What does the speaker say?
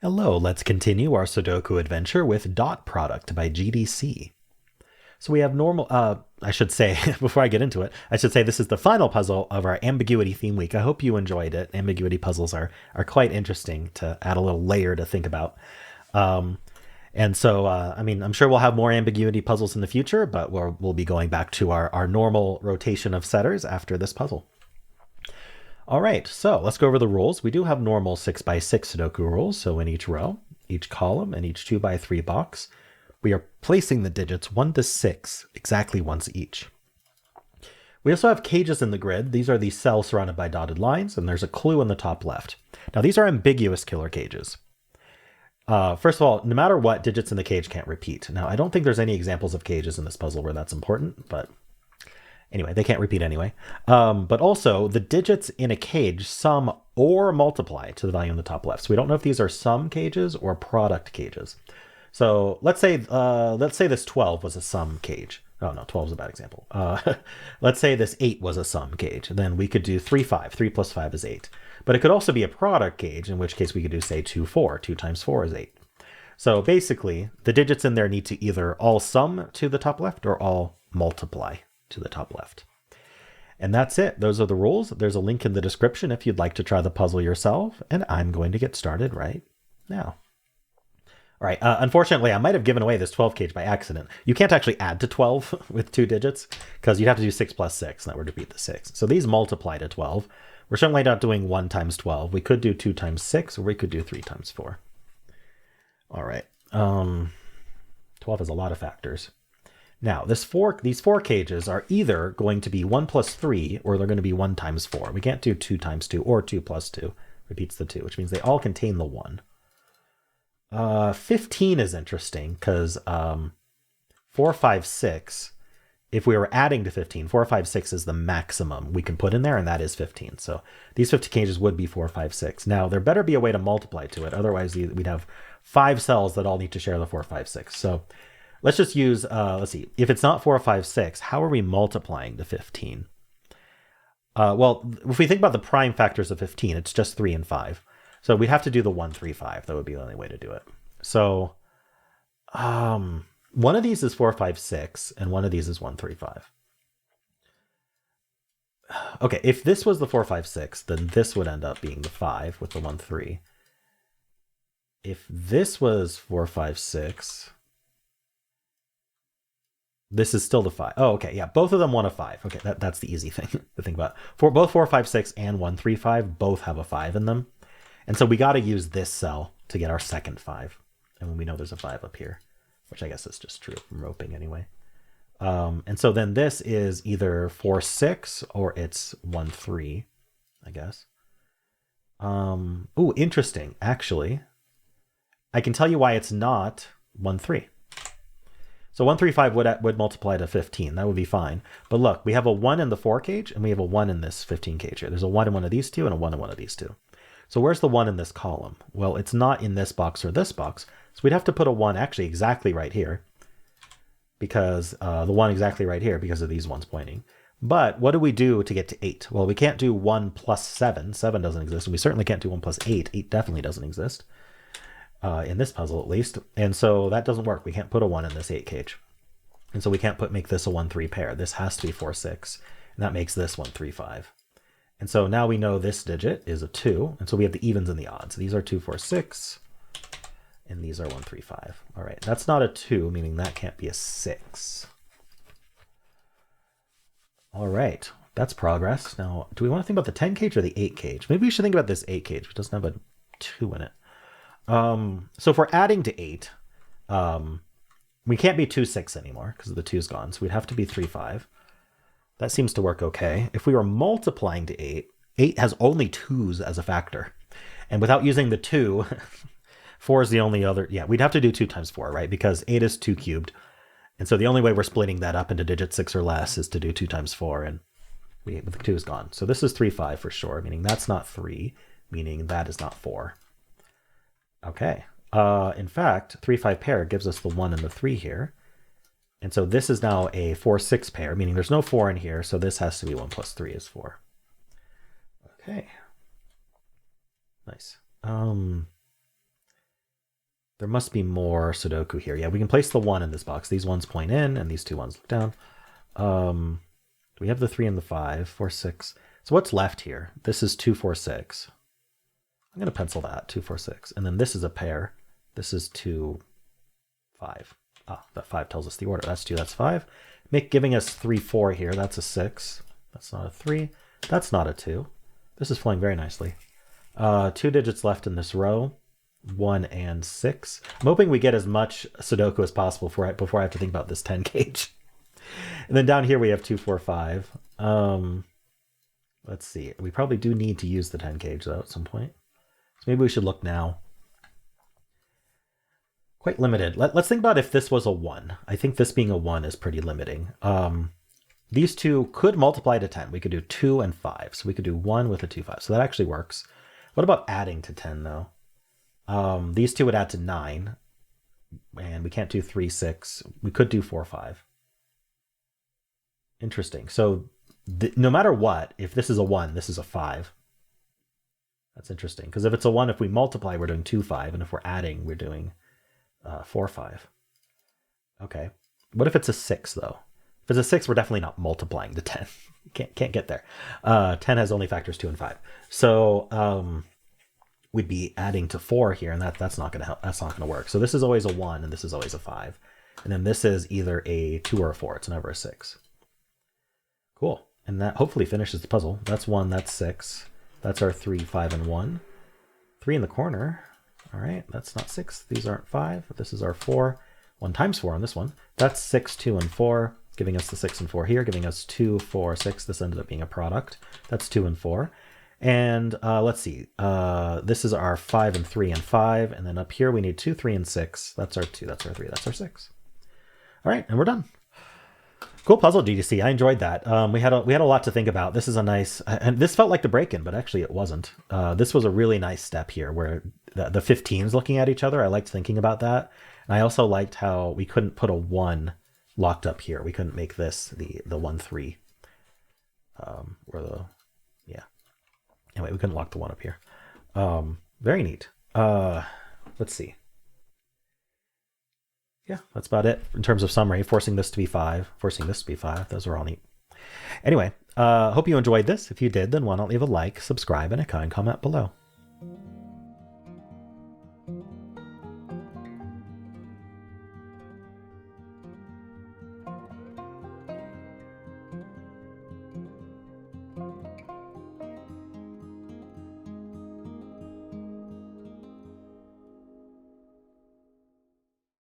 Hello, let's continue our Sudoku adventure with Dot Product by GDC. So we have normal, I should say, before I get into it, I should say this is the final puzzle of our ambiguity theme week. I hope you enjoyed it. Ambiguity puzzles are quite interesting to add a little layer to think about. I'm sure we'll have more ambiguity puzzles in the future, but we'll be going back to our normal rotation of setters after this puzzle. All right, so let's go over the rules. We do have normal 6x6 Sudoku rules. So in each row, each column, and each 2x3 box, we are placing the digits 1 to 6 exactly once each. We also have cages in the grid. These are the cells surrounded by dotted lines, and there's a clue in the top left. Now, these are ambiguous killer cages. First of all, no matter what, digits in the cage can't repeat. Now, I don't think there's any examples of cages in this puzzle where that's important, but anyway, they can't repeat anyway. But also, the digits in a cage sum or multiply to the value in the top left. So we don't know if these are sum cages or product cages. So let's say this 12 was a sum cage. Oh no, 12 is a bad example. Let's say this 8 was a sum cage. Then we could do 3, 5. 3 plus 5 is 8. But it could also be a product cage, in which case we could do, say, 2, 4. 2 times 4 is 8. So basically, the digits in there need to either all sum to the top left or all multiply to the top left. And that's it. Those are the rules. There's a link in the description if you'd like to try the puzzle yourself. And I'm going to get started right now. All right, unfortunately, I might have given away this 12 cage by accident. You can't actually add to 12 with 2 digits because you'd have to do 6 plus 6, and that would repeat the 6. So these multiply to 12. We're certainly not doing 1 times 12. We could do 2 times 6, or we could do 3 times 4. All right, 12 has a lot of factors. Now, these four cages are either going to be 1 plus 3, or they're going to be 1 times 4. We can't do 2 times 2, or 2 plus 2 repeats the 2, which means they all contain the 1. 15 is interesting because 4, 5, 6, if we were adding to 15, 4, 5, 6 is the maximum we can put in there, and that is 15. So these 50 cages would be 4, 5, 6. Now, there better be a way to multiply to it. Otherwise, we'd have 5 cells that all need to share the 4, 5, 6. So let's just use, let's see, if it's not 4, 5, 6, how are we multiplying to 15? Well, if we think about the prime factors of 15, it's just 3 and 5. So we'd have to do the 1, 3, 5. That would be the only way to do it. So one of these is 4, 5, 6, and one of these is 1, 3, 5. Okay, if this was the 4, 5, 6, then this would end up being the 5 with the 1, 3. If this was 4, 5, 6, this is still the 5. Oh, okay, yeah, both of them want a 5. Okay, that's the easy thing to think about. For both 4, 5, 6 and 1, 3, 5 both have a 5 in them. And so we got to use this cell to get our second 5. And when we know there's a 5 up here, which I guess is just true from roping anyway. And so then this is either 4, 6 or it's 1, 3, I guess. Ooh, interesting. Actually, I can tell you why it's not 1, 3. So 1, 3, 5 would multiply to 15. That would be fine. But look, we have a 1 in the 4 cage and we have a 1 in this 15 cage here. There's a 1 in one of these two and a 1 in one of these two. So where's the 1 in this column? Well, it's not in this box or this box. So we'd have to put a 1 actually exactly right here because the 1 exactly right here because of these ones pointing. But what do we do to get to 8? Well, we can't do 1 plus 7. 7 doesn't exist. And we certainly can't do 1 plus 8. 8 definitely doesn't exist in this puzzle at least. And so that doesn't work. We can't put a 1 in this 8 cage. And so we can't make this a 1, 3 pair. This has to be 4, 6. And that makes this 1, 3, 5. And so now we know this digit is a 2. And so we have the evens and the odds. These are 2, 4, 6. And these are 1, 3, 5. All right, that's not a 2, meaning that can't be a 6. All right, that's progress. Now, do we want to think about the 10 cage or the 8 cage? Maybe we should think about this 8 cage, which doesn't have a 2 in it. So if we're adding to 8, we can't be 2, 6 anymore because the 2's gone. So we'd have to be 3, 5. That seems to work okay. If we were multiplying to 8, 8 has only 2's as a factor. And without using the 2, 4 is the only other. Yeah, we'd have to do 2 times 4, right? Because 8 is 2 cubed. And so the only way we're splitting that up into digits 6 or less is to do 2 times 4. And the 2 is gone. So this is 3, 5 for sure, meaning that's not 3, meaning that is not 4. Okay. In fact, 3, 5 pair gives us the 1 and the 3 here. And so this is now a 4, 6 pair, meaning there's no 4 in here, so this has to be 1 plus 3 is 4. Okay. Nice. There must be more Sudoku here. Yeah, we can place the 1 in this box. These ones point in, and these 2 ones look down. We have the 3 and the 5, 4, 6. So what's left here? This is 2, 4, 6. I'm going to pencil that, 2, 4, 6. And then this is a pair. This is 2, 5. Ah, that 5 tells us the order. That's 2, that's 5. Giving us 3, 4 here. That's a 6. That's not a 3. That's not a 2. This is flowing very nicely. 2 digits left in this row. 1 and 6. I'm hoping we get as much Sudoku as possible before I have to think about this 10 gauge. And then down here we have 2, 4, 5. Let's see. We probably do need to use the 10 gauge though at some point. So maybe we should look now. Quite limited. Let's think about if this was a 1. I think this being a 1 is pretty limiting. These 2 could multiply to 10. We could do 2 and 5. So we could do 1 with a 2, 5. So that actually works. What about adding to 10 though? These 2 would add to 9. And we can't do 3, 6. We could do 4, 5. Interesting. So no matter what, if this is a 1, this is a 5. That's interesting. Because if it's a 1, if we multiply, we're doing 2, 5. And if we're adding, we're doing 4, 5. Okay. What if it's a 6, though? If it's a 6, we're definitely not multiplying to 10. Can't get there. 10 has only factors 2 and 5. So we'd be adding to 4 here, and that's not going to help. That's not going to work. So this is always a 1, and this is always a 5. And then this is either a 2 or a 4. It's never a 6. Cool. And that hopefully finishes the puzzle. That's 1, that's 6. That's our 3, 5, and 1. 3 in the corner. All right, that's not 6. These aren't 5. This is our 4. 1 times 4 on this one. That's 6, 2, and 4, giving us the 6 and 4 here, giving us 2, 4, 6. This ended up being a product. That's 2 and 4. And let's see. This is our 5 and 3 and 5. And then up here we need 2, 3, and 6. That's our 2, that's our 3, that's our 6. All right, and we're done. Cool puzzle, GDC. I enjoyed that. We had a lot to think about. This is a nice, and this felt like the break-in, but actually it wasn't. This was a really nice step here where the 15s looking at each other. I liked thinking about that. And I also liked how we couldn't put a 1 locked up here. We couldn't make this the 1, 3. Anyway, we couldn't lock the 1 up here. Very neat. Let's see. Yeah, that's about it in terms of summary. Forcing this to be 5, forcing this to be 5. Those are all neat. Anyway, hope you enjoyed this. If you did, then why not leave a like, subscribe, and a kind comment below.